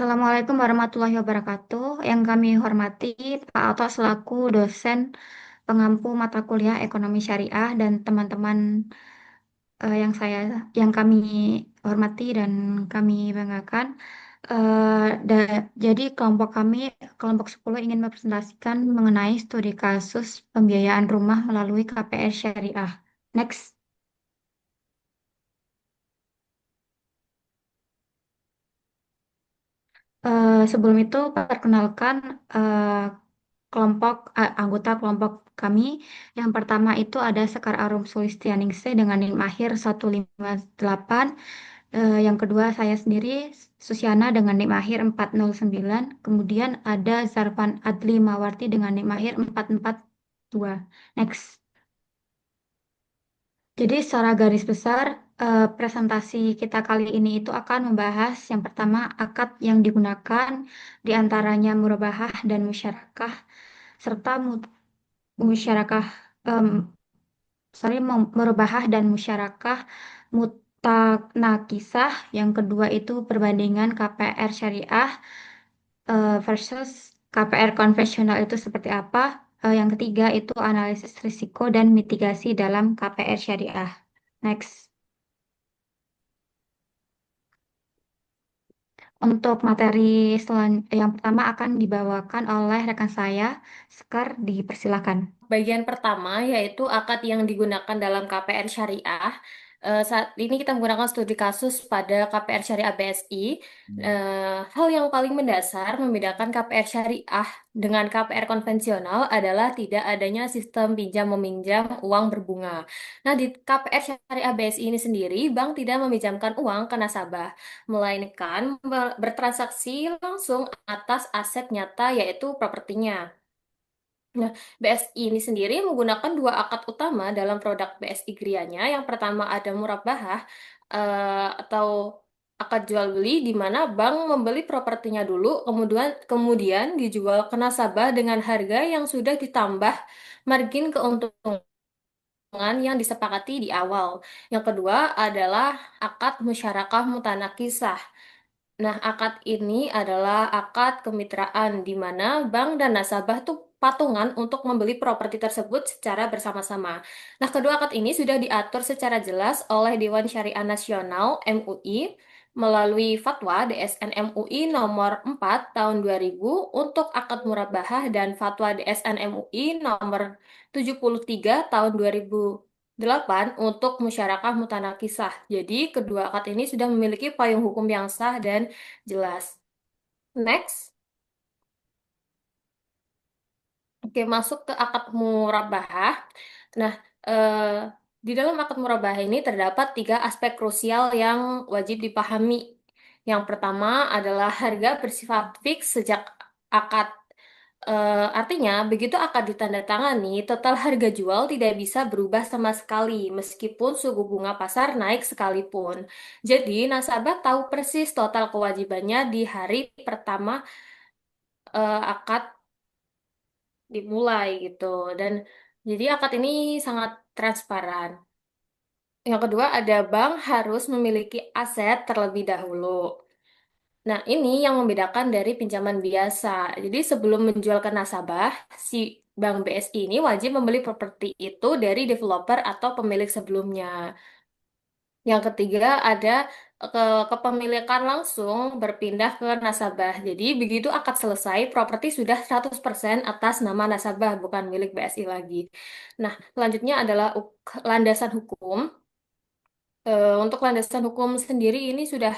Assalamualaikum warahmatullahi wabarakatuh. Yang kami hormati Pak Ato selaku dosen pengampu mata kuliah Ekonomi Syariah dan teman-teman yang kami hormati dan kami banggakan. Jadi kelompok 10 ingin mempresentasikan mengenai studi kasus pembiayaan rumah melalui KPR Syariah. Next. Sebelum itu, perkenalkan eh, anggota kelompok kami. Yang pertama itu ada Sekar Arum Sulistianingsih dengan NIM akhir 158. Yang kedua saya sendiri, Susiana dengan NIM akhir 409. Kemudian ada Zarfan Adli Mawarti dengan NIM akhir 442. Next. Jadi secara garis besar, presentasi kita kali ini itu akan membahas yang pertama akad yang digunakan di antaranya murabahah dan musyarakah serta musyarakah em, murabahah dan musyarakah mutanakisah. Yang kedua itu perbandingan KPR syariah versus KPR konvensional itu seperti apa. Yang ketiga itu analisis risiko dan mitigasi dalam KPR syariah. Next. Untuk materi yang pertama akan dibawakan oleh rekan saya, Sekar, dipersilakan. Bagian pertama yaitu akad yang digunakan dalam KPR Syariah. Saat ini kita menggunakan studi kasus pada KPR Syariah BSI. Hal yang paling mendasar membedakan KPR Syariah dengan KPR konvensional adalah tidak adanya sistem pinjam meminjam uang berbunga. Nah, di KPR Syariah BSI ini sendiri, bank tidak meminjamkan uang ke nasabah, melainkan bertransaksi langsung atas aset nyata yaitu propertinya. Nah, BSI ini sendiri menggunakan dua akad utama dalam produk BSI Grianya. Yang pertama ada murabahah atau akad jual beli di mana bank membeli propertinya dulu, kemudian dijual ke nasabah dengan harga yang sudah ditambah margin keuntungan yang disepakati di awal. Yang kedua adalah akad musyarakah mutanakisah. Nah, akad ini adalah akad kemitraan di mana bank dan nasabah tuh patungan untuk membeli properti tersebut secara bersama-sama. Nah, kedua akad ini sudah diatur secara jelas oleh Dewan Syariah Nasional MUI melalui Fatwa DSN MUI nomor 4 tahun 2000 untuk akad murabahah dan Fatwa DSN MUI nomor 73 tahun 2008 untuk musyarakah mutanakisah. Jadi, kedua akad ini sudah memiliki payung hukum yang sah dan jelas. Next. Oke, masuk ke akad murabahah. Nah, eh, di dalam akad murabahah ini terdapat tiga aspek krusial yang wajib dipahami. Yang pertama adalah harga bersifat fix sejak akad. Artinya, begitu akad ditandatangani, total harga jual tidak bisa berubah sama sekali, meskipun suku bunga pasar naik sekalipun. Jadi, nasabah tahu persis total kewajibannya di hari pertama akad dimulai gitu. Dan jadi akad ini sangat transparan. Yang kedua, ada bank harus memiliki aset terlebih dahulu. Nah, ini yang membedakan dari pinjaman biasa. Jadi, sebelum menjual ke nasabah, si Bank BSI ini wajib membeli properti itu dari developer atau pemilik sebelumnya. Yang ketiga, ada kepemilikan langsung berpindah ke nasabah. Jadi, begitu akad selesai, properti sudah 100% atas nama nasabah, bukan milik BSI lagi. Nah, selanjutnya adalah landasan hukum. Untuk landasan hukum sendiri ini sudah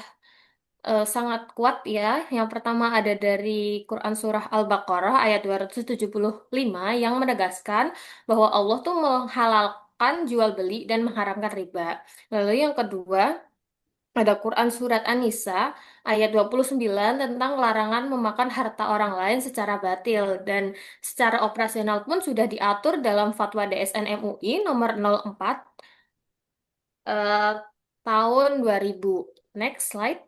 sangat kuat ya. Yang pertama ada dari Quran Surah Al-Baqarah ayat 275 yang menegaskan bahwa Allah tuh menghalalkan jual beli dan mengharamkan riba. Lalu yang kedua ada Quran Surat An-Nisa ayat 29 tentang larangan memakan harta orang lain secara batil dan secara operasional pun sudah diatur dalam Fatwa DSN MUI nomor 04 eh, tahun 2000. Next slide.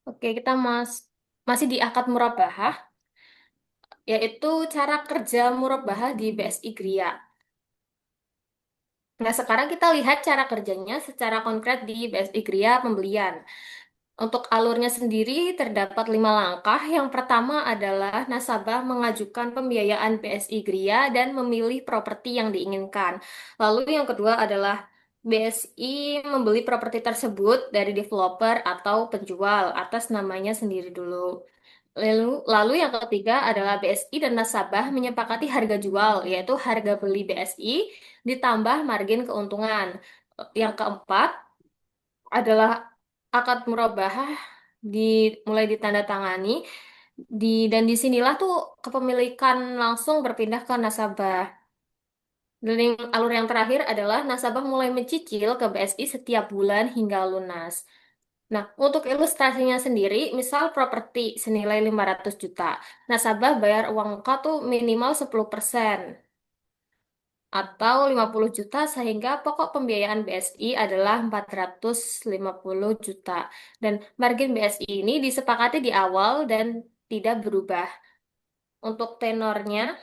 Oke, kita masih di akad murabahah, yaitu cara kerja murabahah di BSI Gria. Nah, sekarang kita lihat cara kerjanya secara konkret di BSI Gria Pembelian. Untuk alurnya sendiri terdapat 5 langkah. Yang pertama adalah nasabah mengajukan pembiayaan BSI Gria dan memilih properti yang diinginkan. Lalu yang kedua adalah BSI membeli properti tersebut dari developer atau penjual atas namanya sendiri dulu. Lalu yang ketiga adalah BSI dan nasabah menyepakati harga jual, yaitu harga beli BSI ditambah margin keuntungan. Yang keempat adalah akad murabahah mulai ditandatangani dan disinilah tuh kepemilikan langsung berpindah ke nasabah. Dan alur yang terakhir adalah nasabah mulai mencicil ke BSI setiap bulan hingga lunas. Nah, untuk ilustrasinya sendiri, misal properti senilai 500 juta. Nasabah bayar uang muka tuh minimal 10% atau 50 juta sehingga pokok pembiayaan BSI adalah 450 juta. Dan margin BSI ini disepakati di awal dan tidak berubah. Untuk tenornya,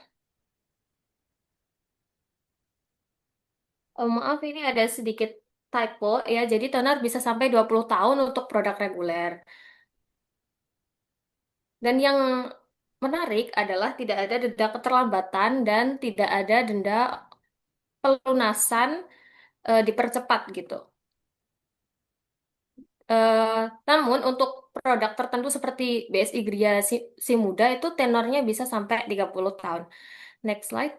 oh maaf ini ada sedikit typo ya. Jadi tenor bisa sampai 20 tahun untuk produk reguler. Dan yang menarik adalah tidak ada denda keterlambatan dan tidak ada denda pelunasan dipercepat gitu. Eh, Namun untuk produk tertentu seperti BSI Gria si Muda itu tenornya bisa sampai 30 tahun. Next slide.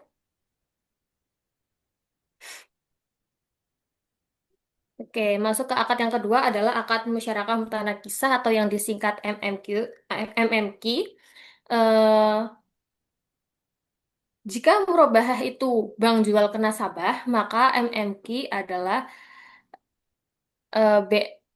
Oke, masuk ke akad yang kedua adalah akad musyarakah mutanah kisah atau yang disingkat MMQ. Eh, Jika murabahah itu bank jual ke nasabah, maka MMQ adalah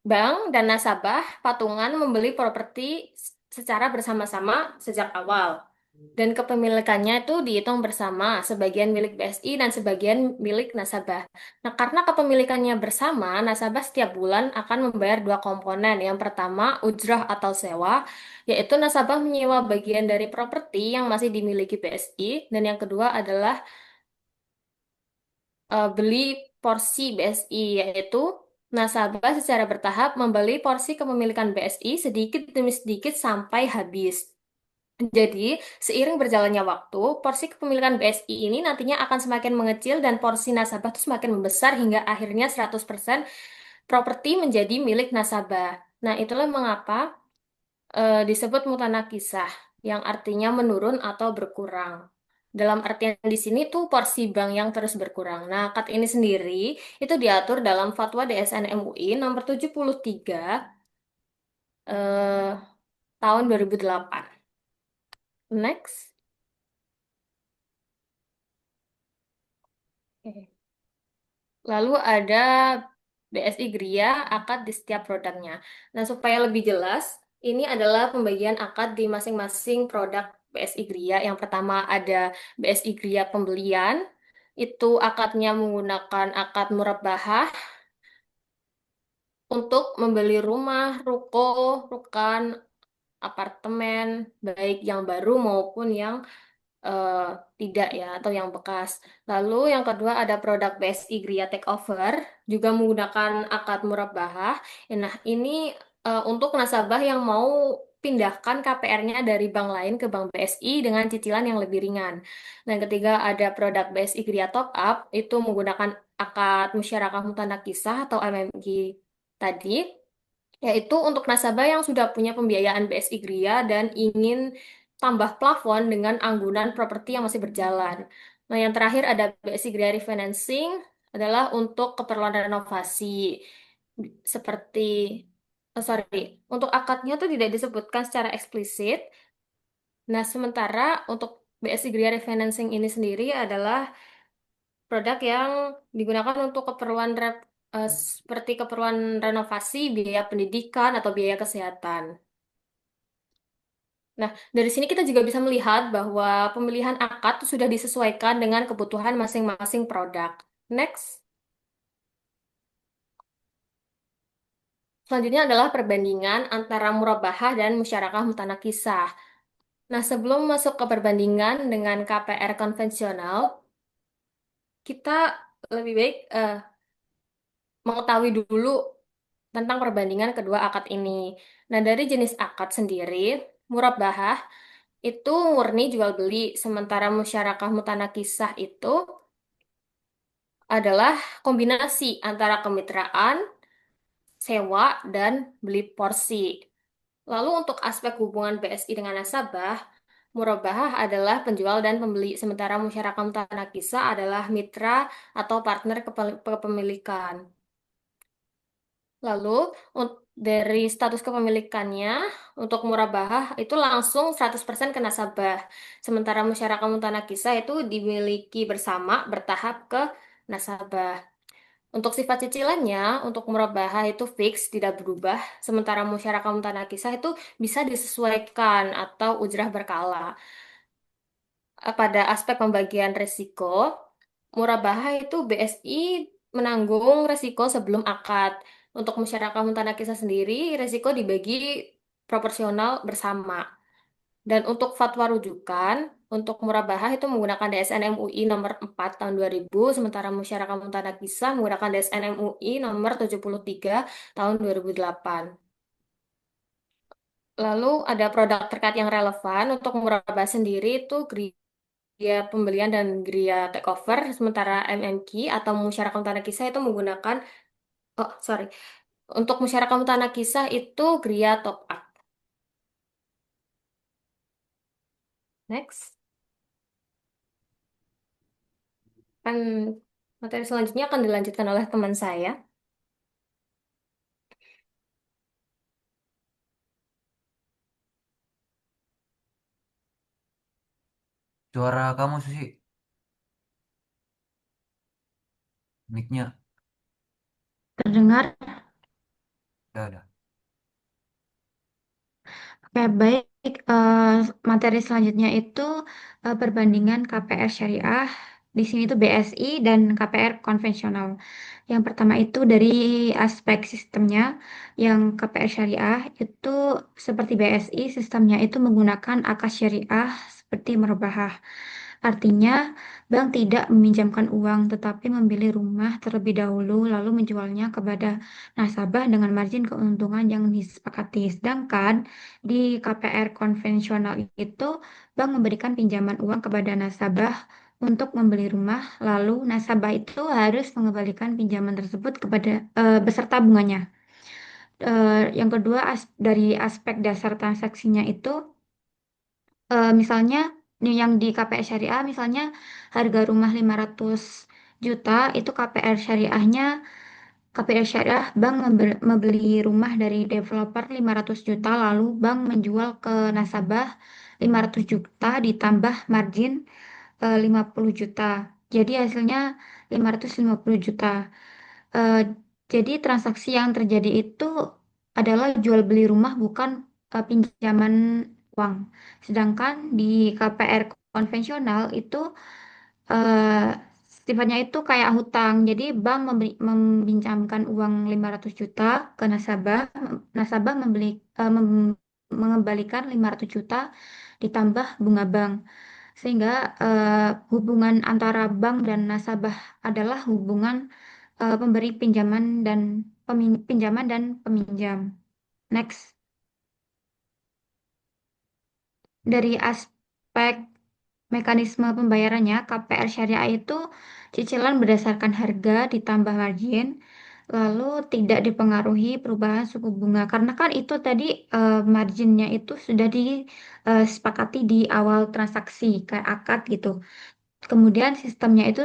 bank dan nasabah patungan membeli properti secara bersama-sama sejak awal. Dan kepemilikannya itu dihitung bersama, sebagian milik BSI dan sebagian milik nasabah. Nah, karena kepemilikannya bersama, nasabah setiap bulan akan membayar dua komponen. Yang pertama, ujrah atau sewa, yaitu nasabah menyewa bagian dari properti yang masih dimiliki BSI. Dan yang kedua adalah beli porsi BSI, yaitu nasabah secara bertahap membeli porsi kepemilikan BSI sedikit demi sedikit sampai habis. Jadi, seiring berjalannya waktu, porsi kepemilikan BSI ini nantinya akan semakin mengecil dan porsi nasabah itu semakin membesar hingga akhirnya 100% properti menjadi milik nasabah. Nah, itulah mengapa disebut mutanakisah, yang artinya menurun atau berkurang. Dalam artian di sini tuh porsi bank yang terus berkurang. Nah, akad ini sendiri itu diatur dalam Fatwa DSN MUI nomor 73 eh, tahun 2008. Next. Oke. Lalu ada BSI Gria, akad di setiap produknya. Nah, supaya lebih jelas, ini adalah pembagian akad di masing-masing produk BSI Gria. Yang pertama ada BSI Gria pembelian, itu akadnya menggunakan akad murabahah untuk membeli rumah, ruko, rukan, apartemen, baik yang baru maupun yang eh, tidak ya atau yang bekas. Lalu yang kedua ada produk BSI Gria Takeover juga menggunakan akad murabahah. Nah, ini untuk nasabah yang mau pindahkan KPR-nya dari bank lain ke bank BSI dengan cicilan yang lebih ringan. Dan yang ketiga ada produk BSI Gria Top Up itu menggunakan akad musyarakah mutanah kisah atau MMG tadi, yaitu untuk nasabah yang sudah punya pembiayaan BSI Gria dan ingin tambah plafon dengan anggunan properti yang masih berjalan. Nah, yang terakhir ada BSI Gria Refinancing adalah untuk keperluan renovasi seperti sorry, untuk akadnya tuh tidak disebutkan secara eksplisit. Nah, sementara untuk BSI Gria Refinancing ini sendiri adalah produk yang digunakan untuk seperti keperluan renovasi, biaya pendidikan, atau biaya kesehatan. Nah, dari sini kita juga bisa melihat bahwa pemilihan akad itu sudah disesuaikan dengan kebutuhan masing-masing produk. Next, selanjutnya adalah perbandingan antara murabahah dan musyarakah mutanakisah. Nah, sebelum masuk ke perbandingan dengan KPR konvensional, kita lebih baik mengetahui dulu tentang perbandingan kedua akad ini. Nah, dari jenis akad sendiri, murabahah itu murni jual beli, sementara musyarakah mutanakisah itu adalah kombinasi antara kemitraan, sewa, dan beli porsi. Lalu untuk aspek hubungan BSI dengan nasabah, murabahah adalah penjual dan pembeli, sementara musyarakah mutanakisah adalah mitra atau partner kepemilikan. Lalu dari status kepemilikannya untuk murabahah itu langsung 100% ke nasabah. Sementara masyarakat mutanakisah itu dimiliki bersama bertahap ke nasabah. Untuk sifat cicilannya, untuk murabahah itu fix, tidak berubah. Sementara masyarakat mutanakisah itu bisa disesuaikan atau ujrah berkala. Pada aspek pembagian risiko, murabahah itu BSI menanggung risiko sebelum akad. Untuk masyarakat Mutanakisa sendiri, risiko dibagi proporsional bersama. Dan untuk fatwa rujukan, untuk murabahah itu menggunakan DSN MUI nomor 4 tahun 2000, sementara masyarakat Mutanakisa menggunakan DSN MUI nomor 73 tahun 2008. Lalu ada produk terkait yang relevan untuk murabahah sendiri itu Gria pembelian dan Gria takeover, sementara MMQ atau Musyarakah Tanah Kisah itu menggunakan, oh sorry, untuk Musyarakah Tanah Kisah itu Gria top up. Next, kan materi selanjutnya akan dilanjutkan oleh teman saya. Suara kamu Susi, mic-nya Terdengar? udah. Oke, baik. Materi selanjutnya itu perbandingan KPR syariah. Di sini itu BSI dan KPR konvensional. Yang pertama itu dari aspek sistemnya, yang KPR syariah itu seperti BSI, sistemnya itu menggunakan akad syariah seperti merbahah. Artinya, bank tidak meminjamkan uang tetapi membeli rumah terlebih dahulu lalu menjualnya kepada nasabah dengan margin keuntungan yang disepakati. Sedangkan di KPR konvensional itu, bank memberikan pinjaman uang kepada nasabah untuk membeli rumah, lalu nasabah itu harus mengembalikan pinjaman tersebut kepada beserta bunganya. Yang kedua, dari aspek dasar transaksinya itu, misalnya nih yang di KPR Syariah, misalnya harga rumah 500 juta, itu KPR Syariah Bank membeli rumah dari developer 500 juta, lalu bank menjual ke nasabah 500 juta ditambah margin 50 juta. Jadi hasilnya 550 juta. Eh, jadi transaksi yang terjadi itu adalah jual beli rumah bukan pinjaman uang. Sedangkan di KPR konvensional itu eh, sifatnya itu kayak hutang. Jadi bank meminjamkan uang 500 juta ke nasabah, nasabah mengembalikan 500 juta ditambah bunga bank. Sehingga hubungan antara bank dan nasabah adalah hubungan pemberi pinjaman dan peminjam. Next, dari aspek mekanisme pembayarannya, KPR Syariah itu cicilan berdasarkan harga ditambah margin, lalu tidak dipengaruhi perubahan suku bunga. Karena kan itu tadi marginnya itu sudah disepakati di awal transaksi, kayak akad gitu. Kemudian sistemnya itu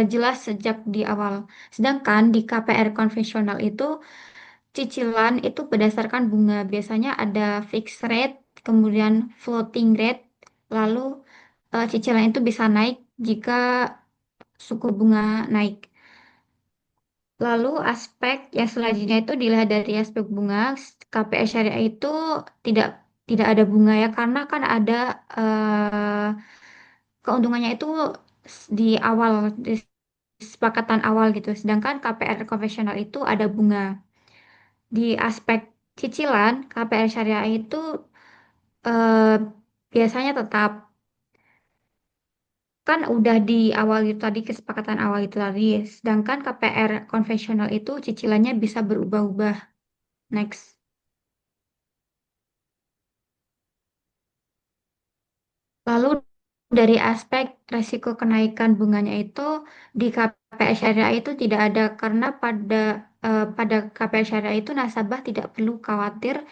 jelas sejak di awal. Sedangkan di KPR konvensional itu cicilan itu berdasarkan bunga. Biasanya ada fixed rate, kemudian floating rate, lalu cicilan itu bisa naik jika suku bunga naik. Lalu aspek yang selanjutnya itu dilihat dari aspek bunga. KPR syariah itu tidak tidak ada bunga ya, karena kan ada eh, keuntungannya itu di awal, di kesepakatan awal gitu. Sedangkan KPR konvensional itu ada bunga. Di aspek cicilan, KPR syariah itu eh, biasanya tetap. kan udah di awal itu tadi, kesepakatan awal itu tadi. Sedangkan KPR konvensional itu cicilannya bisa berubah-ubah. Next. Lalu dari aspek resiko kenaikan bunganya itu di KPR syariah itu tidak ada, karena pada KPR syariah itu nasabah tidak perlu khawatir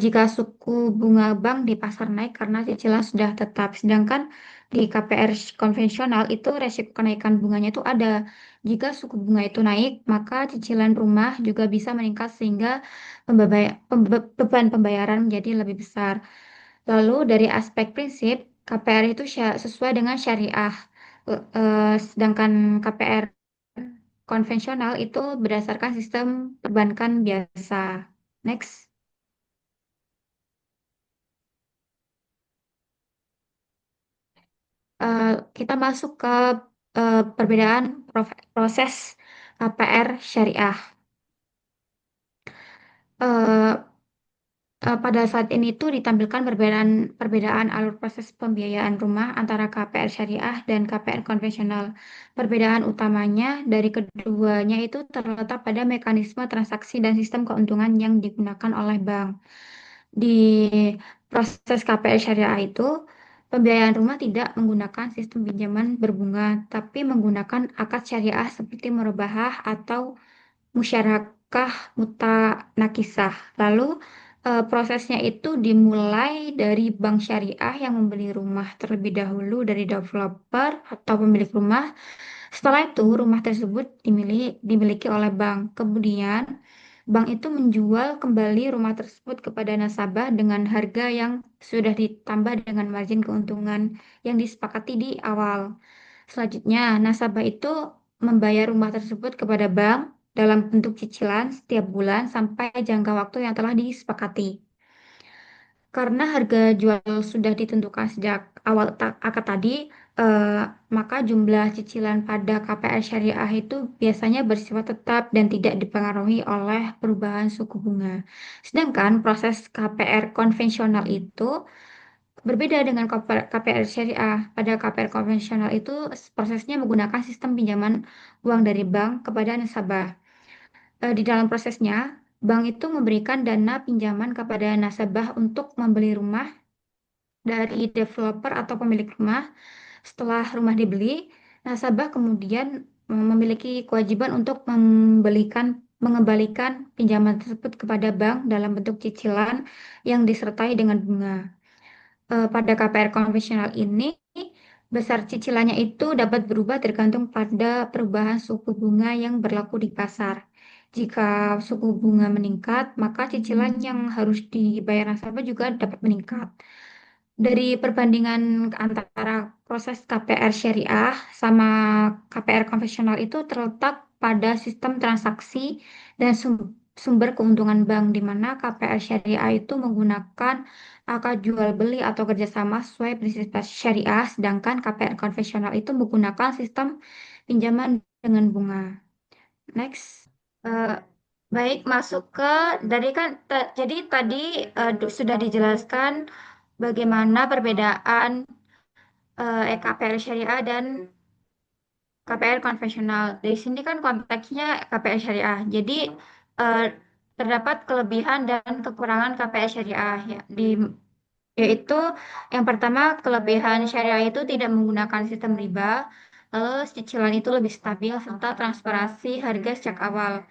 jika suku bunga bank di pasar naik karena cicilan sudah tetap. Sedangkan di KPR konvensional itu resiko kenaikan bunganya itu ada. Jika suku bunga itu naik, maka cicilan rumah juga bisa meningkat sehingga beban pembayaran menjadi lebih besar. Lalu dari aspek prinsip, KPR itu sesuai dengan syariah. Sedangkan KPR konvensional itu berdasarkan sistem perbankan biasa. Next. Eh, kita masuk ke perbedaan proses KPR syariah. Eh, pada saat ini tuh ditampilkan perbedaan alur proses pembiayaan rumah antara KPR syariah dan KPR konvensional. Perbedaan utamanya dari keduanya itu terletak pada mekanisme transaksi dan sistem keuntungan yang digunakan oleh bank. Di proses KPR syariah itu, pembiayaan rumah tidak menggunakan sistem pinjaman berbunga, tapi menggunakan akad syariah seperti murabahah atau musyarakah mutanakisah. Lalu prosesnya itu dimulai dari bank syariah yang membeli rumah terlebih dahulu dari developer atau pemilik rumah. Setelah itu rumah tersebut dimiliki oleh bank. Kemudian bank itu menjual kembali rumah tersebut kepada nasabah dengan harga yang sudah ditambah dengan margin keuntungan yang disepakati di awal. Selanjutnya, nasabah itu membayar rumah tersebut kepada bank dalam bentuk cicilan setiap bulan sampai jangka waktu yang telah disepakati. Karena harga jual sudah ditentukan sejak awal akad tadi, eh, maka jumlah cicilan pada KPR syariah itu biasanya bersifat tetap dan tidak dipengaruhi oleh perubahan suku bunga. Sedangkan proses KPR konvensional itu berbeda dengan KPR syariah. Pada KPR konvensional itu prosesnya menggunakan sistem pinjaman uang dari bank kepada nasabah. Di dalam prosesnya, bank itu memberikan dana pinjaman kepada nasabah untuk membeli rumah dari developer atau pemilik rumah. Setelah rumah dibeli, nasabah kemudian memiliki kewajiban untuk mengembalikan pinjaman tersebut kepada bank dalam bentuk cicilan yang disertai dengan bunga. Pada KPR konvensional ini, besar cicilannya itu dapat berubah tergantung pada perubahan suku bunga yang berlaku di pasar. Jika suku bunga meningkat, maka cicilan yang harus dibayar nasabah juga dapat meningkat. Dari perbandingan antara proses KPR syariah sama KPR konvensional itu terletak pada sistem transaksi dan sumber keuntungan bank, di mana KPR syariah itu menggunakan akad jual beli atau kerjasama sesuai prinsip syariah, sedangkan KPR konvensional itu menggunakan sistem pinjaman dengan bunga. Next. Eh, baik, masuk ke dari kan jadi tadi sudah dijelaskan bagaimana perbedaan KPR syariah dan KPR konvensional. Di sini kan konteksnya KPR syariah. Jadi eh, terdapat kelebihan dan kekurangan KPR syariah ya. Yaitu yang pertama, kelebihan syariah itu tidak menggunakan sistem riba. Lalu cicilan itu lebih stabil serta transparansi harga sejak awal.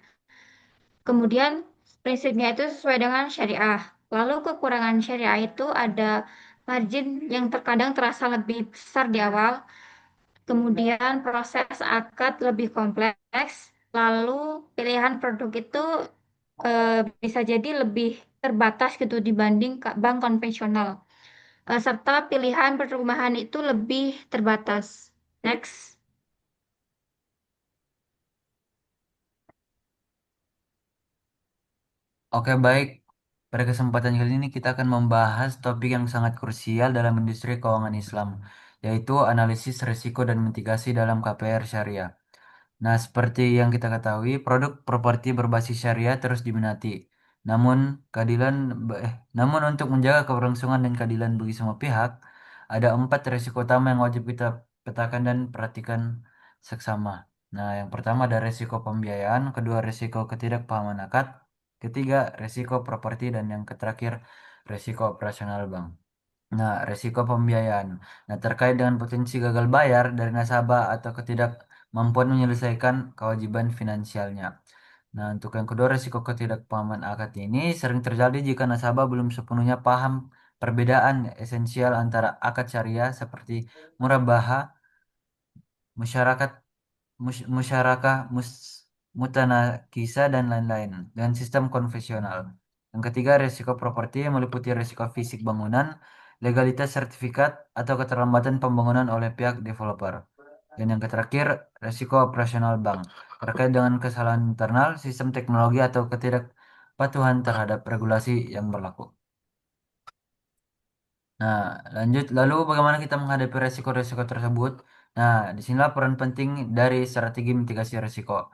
Kemudian prinsipnya itu sesuai dengan syariah. Lalu kekurangan syariah itu ada margin yang terkadang terasa lebih besar di awal. Kemudian proses akad lebih kompleks. Lalu pilihan produk itu bisa jadi lebih terbatas gitu dibanding bank konvensional. Serta pilihan perumahan itu lebih terbatas. Next. Oke, baik. Pada kesempatan kali ini kita akan membahas topik yang sangat krusial dalam industri keuangan Islam, yaitu analisis risiko dan mitigasi dalam KPR syariah. Nah, seperti yang kita ketahui, produk properti berbasis syariah terus diminati. Namun, keadilan, namun untuk menjaga keberlangsungan dan keadilan bagi semua pihak, ada empat risiko utama yang wajib kita petakan dan perhatikan seksama. Nah, yang pertama ada resiko pembiayaan, kedua resiko ketidakpahaman akad, ketiga resiko properti, dan yang terakhir resiko operasional bank. Nah, resiko pembiayaan. Nah, terkait dengan potensi gagal bayar dari nasabah atau ketidakmampuan menyelesaikan kewajiban finansialnya. Nah, untuk yang kedua, resiko ketidakpahaman akad ini sering terjadi jika nasabah belum sepenuhnya paham perbedaan esensial antara akad syariah seperti murabahah, masyarakat, musyarakah, mutanakisa, dan lain-lain, dan sistem konvensional. Yang ketiga, resiko properti yang meliputi resiko fisik bangunan, legalitas sertifikat, atau keterlambatan pembangunan oleh pihak developer. Dan yang terakhir, resiko operasional bank, terkait dengan kesalahan internal, sistem teknologi, atau ketidakpatuhan terhadap regulasi yang berlaku. Nah, lanjut. Lalu bagaimana kita menghadapi resiko-resiko tersebut? Nah, disinilah peran penting dari strategi mitigasi resiko.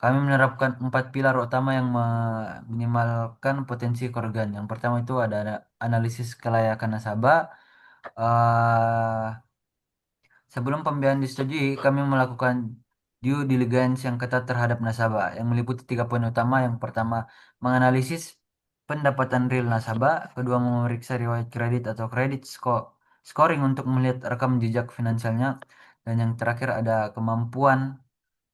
Kami menerapkan 4 pilar utama yang meminimalkan potensi kerugian. Yang pertama itu ada analisis kelayakan nasabah. eh Sebelum pembiayaan disetujui, kami melakukan due diligence yang ketat terhadap nasabah, yang meliputi 3 poin utama. Yang pertama, menganalisis pendapatan real nasabah. Kedua, memeriksa riwayat kredit atau scoring untuk melihat rekam jejak finansialnya. Dan yang terakhir ada kemampuan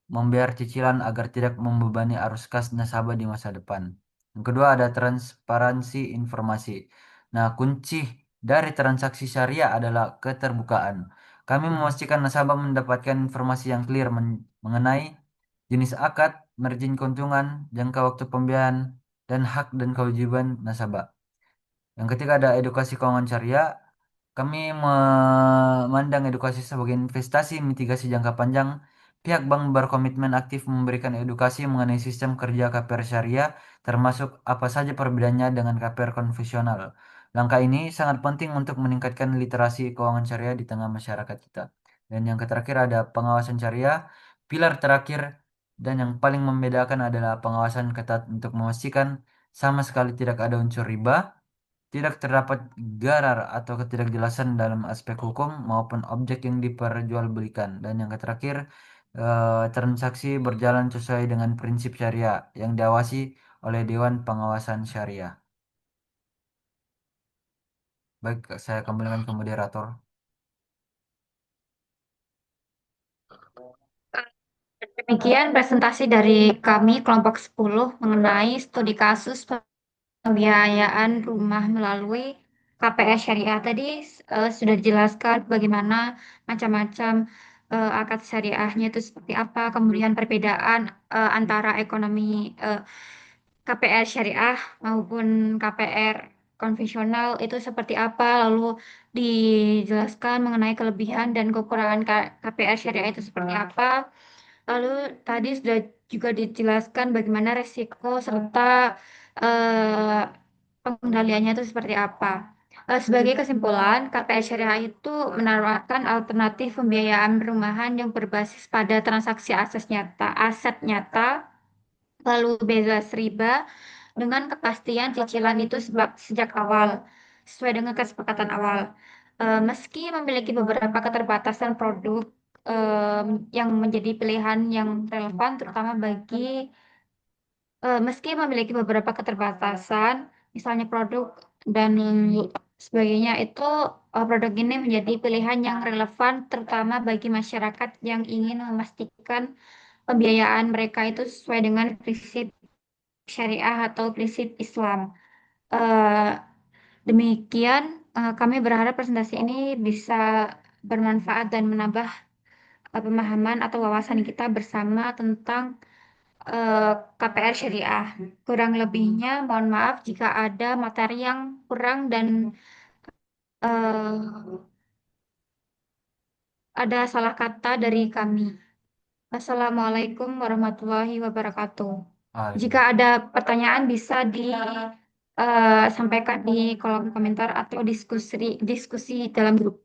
membayar cicilan agar tidak membebani arus kas nasabah di masa depan. Yang kedua ada transparansi informasi. Nah, kunci dari transaksi syariah adalah keterbukaan. Kami memastikan nasabah mendapatkan informasi yang clear mengenai jenis akad, margin keuntungan, jangka waktu pembiayaan, dan hak dan kewajiban nasabah. Yang ketiga ada edukasi keuangan syariah. Kami memandang edukasi sebagai investasi mitigasi jangka panjang. Pihak bank berkomitmen aktif memberikan edukasi mengenai sistem kerja KPR syariah, termasuk apa saja perbedaannya dengan KPR konvensional. Langkah ini sangat penting untuk meningkatkan literasi keuangan syariah di tengah masyarakat kita. Dan yang terakhir ada pengawasan syariah. Pilar terakhir dan yang paling membedakan adalah pengawasan ketat untuk memastikan sama sekali tidak ada unsur riba, tidak terdapat garar atau ketidakjelasan dalam aspek hukum maupun objek yang diperjualbelikan. Dan yang terakhir, transaksi berjalan sesuai dengan prinsip syariah yang diawasi oleh Dewan Pengawasan Syariah. Baik, saya kembalikan ke moderator. Demikian presentasi dari kami kelompok 10 mengenai studi kasus pembiayaan rumah melalui KPR Syariah. Tadi sudah dijelaskan bagaimana macam-macam akad syariahnya itu seperti apa, kemudian perbedaan antara ekonomi KPR Syariah maupun KPR konvensional itu seperti apa, lalu dijelaskan mengenai kelebihan dan kekurangan KPR Syariah itu seperti apa. Lalu tadi sudah juga dijelaskan bagaimana resiko serta eh, pengendaliannya itu seperti apa. Sebagai kesimpulan, KPR Syariah itu menawarkan alternatif pembiayaan perumahan yang berbasis pada transaksi aset nyata, lalu bebas riba, dengan kepastian cicilan itu sejak awal, sesuai dengan kesepakatan awal. Meski memiliki beberapa keterbatasan produk yang menjadi pilihan yang relevan, terutama meski memiliki beberapa keterbatasan, misalnya produk dan sebagainya, itu produk ini menjadi pilihan yang relevan, terutama bagi masyarakat yang ingin memastikan pembiayaan mereka itu sesuai dengan prinsip syariah atau prinsip Islam. Eh, Demikian, kami berharap presentasi ini bisa bermanfaat dan menambah pemahaman atau wawasan kita bersama tentang KPR Syariah. Kurang lebihnya, mohon maaf jika ada materi yang kurang dan eh, ada salah kata dari kami. Assalamualaikum warahmatullahi wabarakatuh. Jika ada pertanyaan bisa disampaikan di kolom komentar atau diskusi diskusi dalam grup.